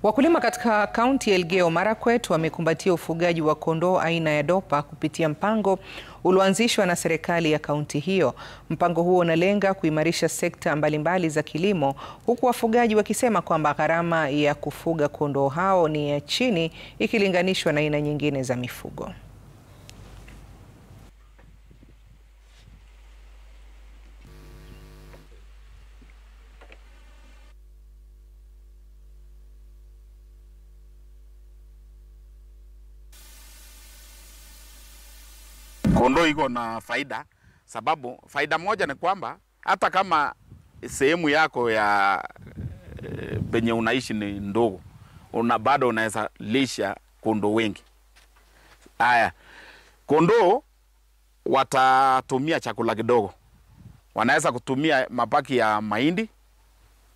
Wakulima katika kaunti ya Elgeyo Marakwet wamekumbatia ufugaji wa kondoo aina ya Dorper kupitia mpango ulioanzishwa na serikali ya kaunti hiyo. Mpango huo unalenga kuimarisha sekta mbalimbali za kilimo, huku wafugaji wakisema kwamba gharama ya kufuga kondoo hao ni ya chini ikilinganishwa na aina nyingine za mifugo. Kondoo iko na faida, sababu faida moja ni kwamba hata kama sehemu yako ya penye unaishi ni ndogo, bado unaweza lisha kondoo wengi. Haya, kondoo watatumia chakula kidogo. Wanaweza kutumia mabaki ya mahindi,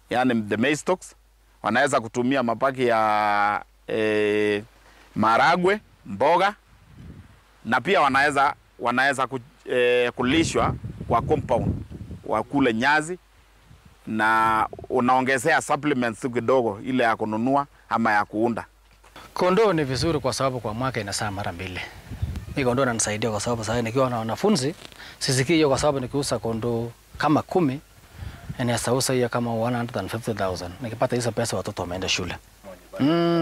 yani the maize stalks. Wanaweza kutumia mabaki ya maragwe, mboga, na pia wanaweza kulishwa kwa compound, wakule nyazi, na unaongezea supplements kidogo ile ya kununua ama ya kuunda. Kondoo ni vizuri kwa sababu kwa mwaka inazaa mara mbili. Hii kondoo inanisaidia kwa sababu sasa nikiwa na wanafunzi sisikii hiyo, kwa sababu nikiuza kondoo kama 10 inaweza hiyo kama 150,000. Nikipata hizo pesa watoto wameenda shule.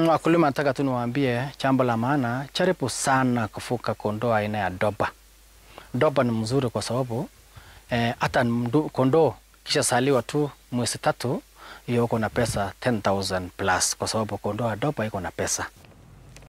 Wakulima nataka tu niwaambie jambo la maana, jaribu sana kufuga kondoo aina ya Dorper. Dorper ni mzuri kwa sababu hata kondoo kisha saliwa tu mwezi 3 hiyo uko na pesa 10,000 plus, kwa sababu kondoo ya Dorper iko na pesa.